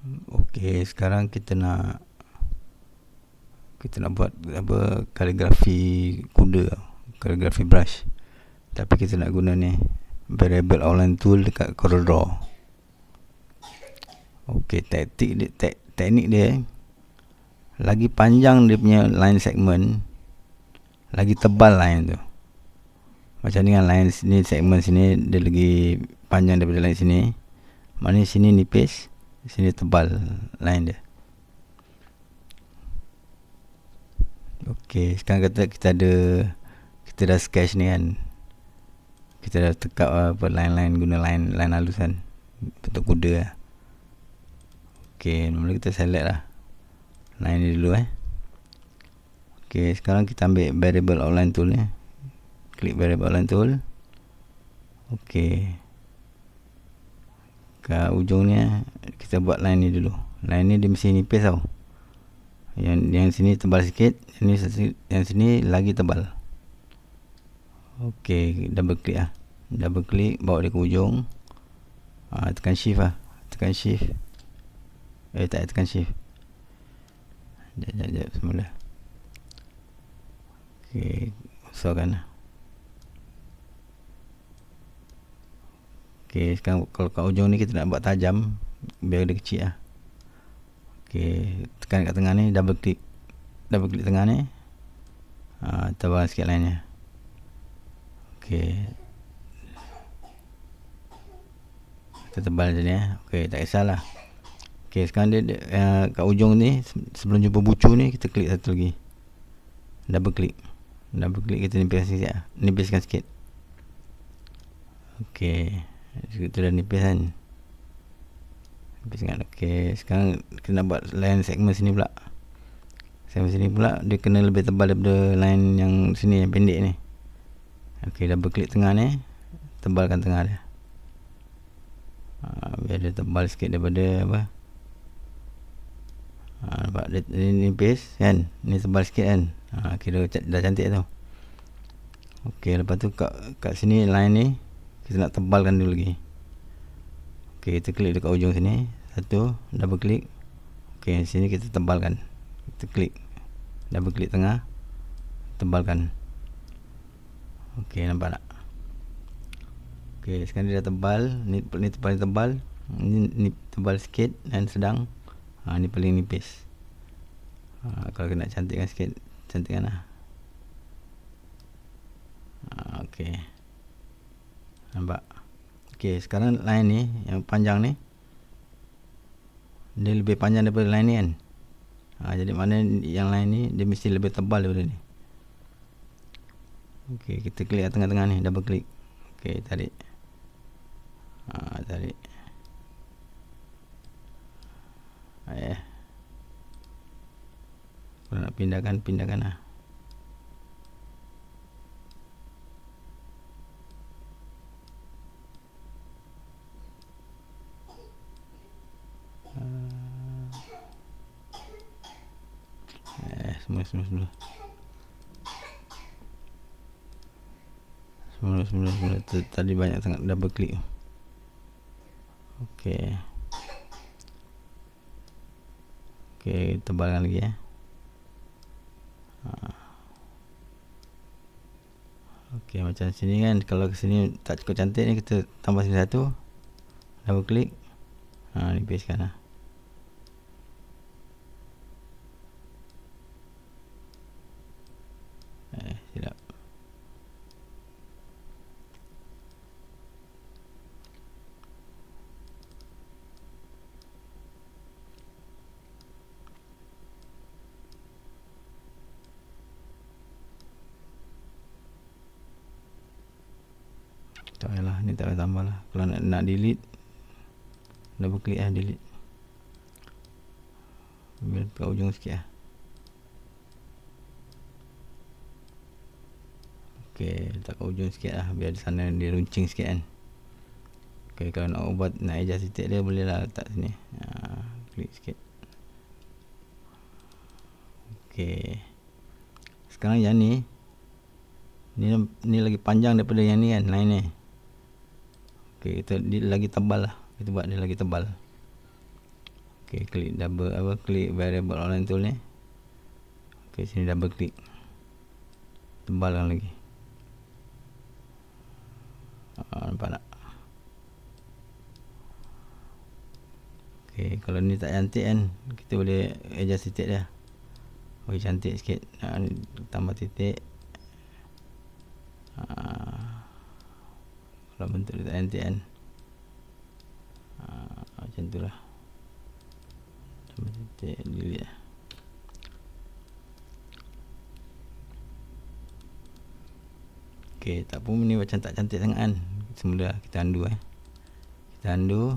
Okey, sekarang kita nak buat apa, kaligrafi kuda, kaligrafi brush. Tapi kita nak guna ni variable outline tool dekat CorelDRAW. Okey, teknik dia, lagi panjang dia punya line segment, lagi tebal line tu. Macam ni kan, line sini, segmen sini dia lagi panjang daripada line sini. Maknanya sini nipis, sini tebal line dia. Okey, sekarang kita dah sketch ni kan. Kita dah tekap apa line-line, guna line halus kan, bentuk kuda lah. Okey, mula kita select lah line ni dulu Okey, sekarang kita ambil variable outline tool ni. Klik variable outline tool. Okey, kat ujung ni kita buat line ni dulu. Line ni dia mesti nipis tau. Yang sini tebal sikit, yang sini lagi tebal. Okey, double klik lah. Double klik, bawa dia ke ujung. Tekan shift lah. Tekan shift. Tak tekan shift. Sekejap semula. Okey, besarkan lah. Okey, sekarang kalau kat ujung ni kita nak buat tajam, biar dia kecil lah. Okey, tekan kat tengah ni, double klik tengah ni. Tebal sikit line nya. Okey, kita tebal macam ni Okey, tak kisahlah. Okey, sekarang dia kat ujung ni, sebelum jumpa bucu ni, kita klik satu lagi. Double klik kita nipiskan sikit. Okey, kita dah nipis kan. Okey, sekarang kita nak buat line segmen sini pula. Segmen sini pula dia kena lebih tebal daripada line yang sini, yang pendek ni. Okey, double klik tengah ni, tebalkan tengah dia. Biar dia tebal sikit daripada apa. Nampak dia nipis kan, ni tebal sikit kan. Kira dah cantik tu. Okey, lepas tu kat sini line ni kita nak tebalkan dulu lagi. Okey, kita klik dekat ujung sini, satu, double klik. Okey, sini kita tebalkan. Kita klik, double klik tengah, tebalkan. Okey, nampak tak? Okey, sekarang dia dah tebal. Ni paling tebal. Ni tebal sikit dan sedang. Ni paling nipis. Kalau nak cantikkan sikit, cantikkan lah. Okey, nampak? Okey, sekarang line ni yang panjang ni, dia lebih panjang daripada line ni kan. Jadi mana yang line ni dia mesti lebih tebal daripada ni. Okey, kita klik kat tengah-tengah ni, double klik. Okey, tarik. Tarik. Kalau nak pindahkan lah. Semula tadi banyak sangat double klik. Okey, tebalkan lagi Okey, macam sini kan. Kalau ke sini tak cukup cantik ni, kita tambah sini satu, double klik, nipiskan lah. Silap. Tak payahlah, ni tak payah tambah lah. Kalau nak delete, double klik delete. Biar kat ujung sikit Okey, letak kat ujung sikit lah, biar di sana dia runcing sikit kan. Okey, kalau nak ubah, nak adjust titik dia, boleh lah letak sini. Klik sikit. Okey, sekarang yang ni lagi panjang daripada yang ni kan, line ni. Okey, dia lagi tebal lah. Kita buat dia lagi tebal. Okey, klik variable online tool ni. Okey, sini double klik, tebalkan lagi. Nampak tak? Okey, kalau ni tak cantik kan, kita boleh adjust titik dia. Bagi cantik sikit. Tambah titik. Kalau bentuk dia tak cantik kan, macam tu lah. Tambah titik, delete lah. Okey, tak pun ni macam tak cantik sangat kan. Semula kita undo Kita undo.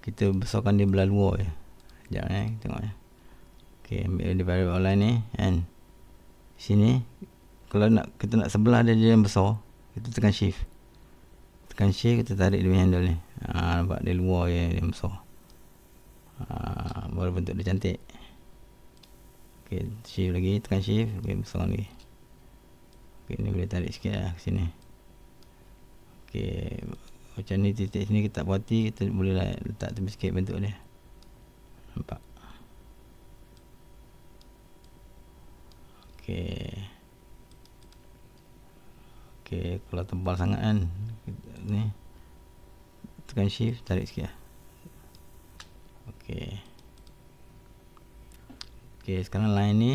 Kita besarkan dia belah luar je. Sekejap tengok ya. Okey, ambil dia variable online ni kan. Sini kalau kita nak sebelah dia yang besar, kita tekan shift. Kita tarik dia handle ni. Nampak dia luar je yang besar. Baru bentuk dia cantik. Okey, shift lagi, tekan shift, okey, besar lagi. Okey, ni boleh tarik sikit lah ke sini. Okey, macam ni titik sini kita tak puati, kita boleh letak tepi sikit bentuk dia. Nampak? Okey, kalau tebal sangat kan, ni tekan shift, tarik sikit lah. Okey, sekarang line ni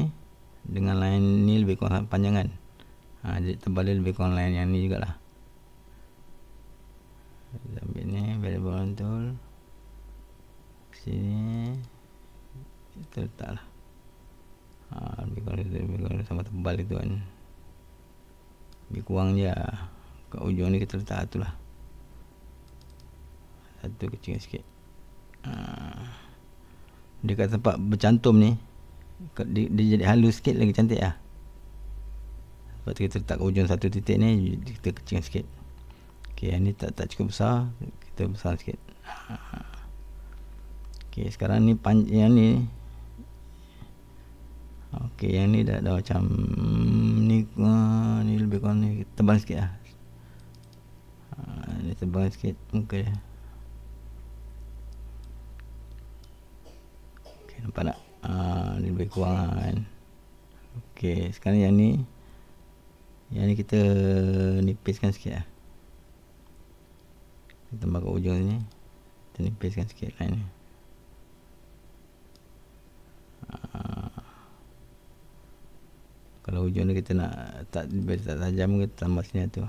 dengan line ni lebih kurang panjang kan. Jadi tebal dia lebih kurang line yang ni jugalah. Kita ambil ni variable online tool, sini kita letak lah. Lebih kurang sama tebal itu kan. Lebih kurang je lah. Kat ujung ni kita letak satu lah. Satu kecil sikit. Dia kat tempat bercantum ni, dia jadi halus sikit lagi cantik lah. Sebab tu kita letak kat ujung satu titik ni, kita kecil sikit. Okey, yang ni tak cukup besar, kita besar sikit. Okey, sekarang ni yang ni. Okey, yang ni dah macam ni lebih kurang ni tebal sikit lah. Ni tebal sikit muka dia. Okey, nampak tak? Ni lebih kurang kan. Okey, sekarang yang ni kita nipiskan sikit lah. Kita tambah kat ujung ni, kita nipiskan sikit line ni. Kalau hujung ni kita nak tak tajam, kita tambah sini tu.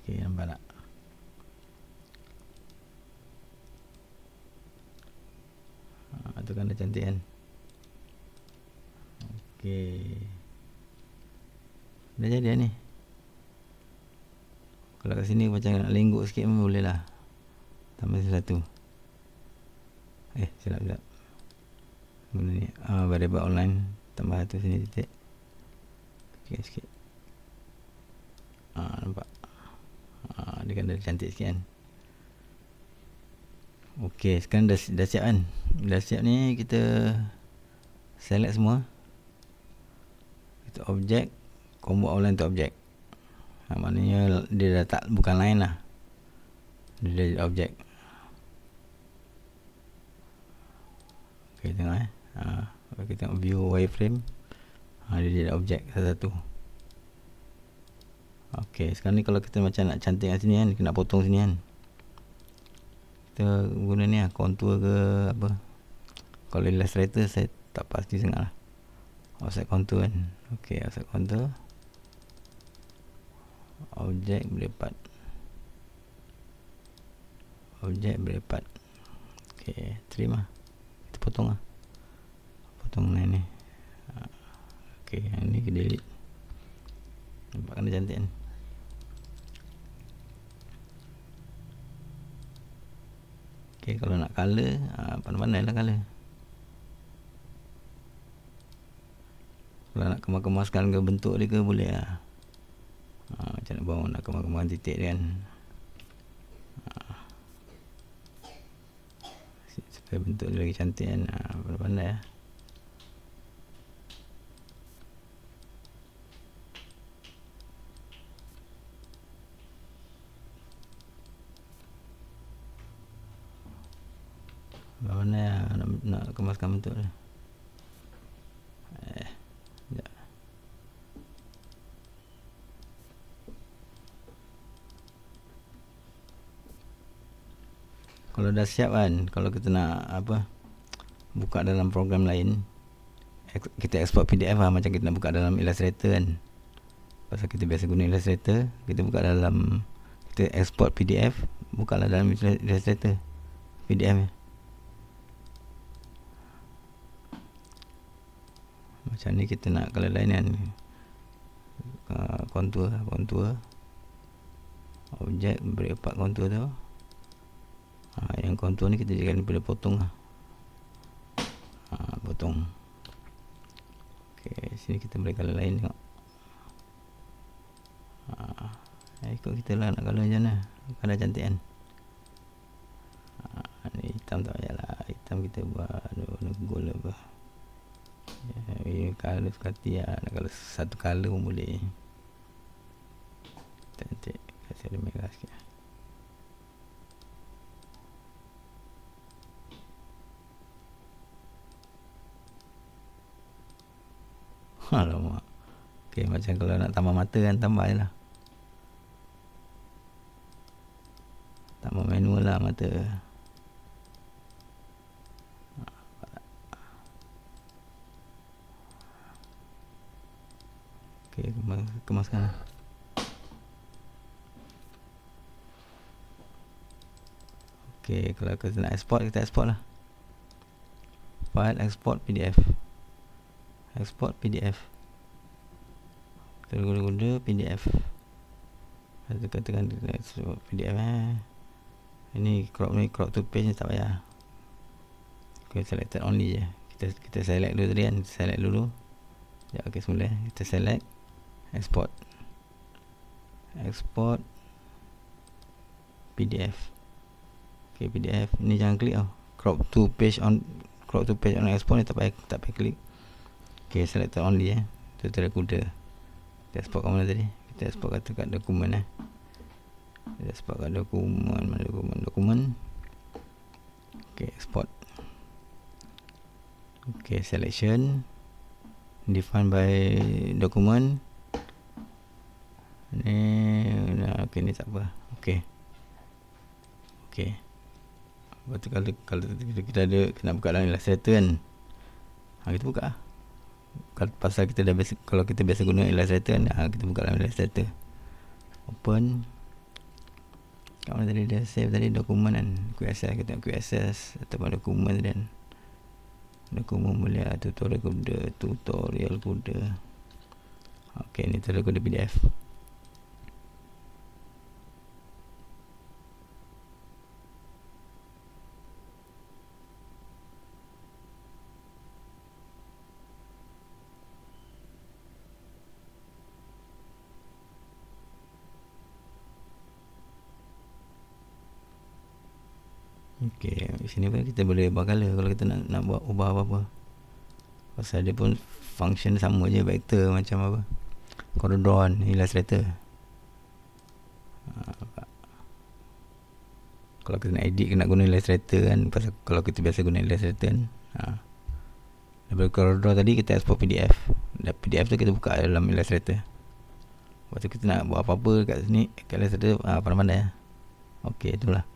Okey, nampak tak? Tu kan dah cantik kan. Okey, dah jadi ni. Kalau kat sini macam nak lenggok sikit pun boleh lah. Tambah satu. Silap benda ni. Variable online, tambah satu sini titik, kecil sikit. Nampak? Dia kan dah cantik sikit kan. Okey, sekarang dah siap kan. Dah siap ni, kita select semua. Kita objek, convert online to objek. Maknanya dia dah tak, bukan line lah, dia dah jadi objek. Okey, tengok kita tengok view wireframe. Dia jadi objek satu-satu. Okey, sekarang ni kalau kita macam nak cantik kat sini kan, kita nak potong sini kan, kita guna ni lah, contour ke apa. Kalau Illustrator saya tak pasti sangat lah. Offset contour kan. Okey, offset contour, objek berlipat, objek berlipat. Okey, trim lah, kita potong lah, potong line ni. Okey, yang ni kita delete. Nampak kan dia cantik kan. Okey, kalau nak colour, pandai-pandai lah colour. Kalau nak kemas-kemaskan ke bentuk dia ke, boleh lah. Macam nak bawa, nak kemas-kemaskan titik dia kan. Supaya bentuk dia lagi cantik kan. Pandai-pandai lah. Mana ya nak kemaskan bentuk dia. Sekejap. Kalau dah siap kan, kalau kita nak buka dalam program lain, kita export PDF lah, macam kita nak buka dalam Illustrator kan. Pasal kita biasa guna Illustrator, kita buka dalam, kita export PDF, bukalah dalam Illustrator PDF ni. Macam ni kita nak, kalau lain kan kontur objek, break apart kontur tu. Yang kontur ni kita jadikan daripada potong lah. Potong. Okay, sini kita boleh color lain tengok. Ikut kita lah nak color macam mana. Color cantik kan. Ni hitam tak payah lah. Hitam kita buat gold apa. Color suka hati lah. Nak color satu color pun boleh. Cantik. Kasih ada merah sikit. Alamak. Okay, macam kalau nak tambah mata kan, tambah je lah. Tambah manual lah mata. Okay, kemaskan lah. Okay, kalau kita nak export, kita export lah. File export PDF. Export PDF. Kita guna PDF. Kita katakan export PDF Ini crop to page ni tak payah. Okay, selected only je. Kita select dulu tadi kan. Select dulu. Ya, okay, semula kita select export. Export PDF. Okay, PDF ni jangan klik crop to page on export ni tak payah klik. Okay, selected only tu terkuda. Kita export kat mana tadi? Kita export kat dokumen Kita export kat dokumen. Okay, export. Okay, selection defined by document. Okay, ni tak apa. Okay. Lepas tu kalau kita ada nak buka dalam Illustrator kan, kita buka lah. Pasal kita dah biasa, kalau kita biasa guna Illustrator kan, kita buka dalam Illustrator. Open. Kat mana tadi dah save tadi dokumen kan, quick access, kita tengok quick access ataupun dokumen tadi kan. Dokumen boleh tutorial kuda. Okay, ni tutorial kuda PDF. Okay, di sini pun kita boleh ubah color kalau kita nak buat ubah apa-apa. Pasal dia pun function sama je, vector macam apa, Corridor, Illustrator. Kalau kita nak edit, nak guna Illustrator kan, pasal kalau kita biasa guna Illustrator kan, daripada Corridor tadi kita export PDF. Dan PDF tu kita buka dalam Illustrator. Lepas tu kita nak buat apa-apa kat sini, kat Illustrator, pandai-pandai. Okay, itulah.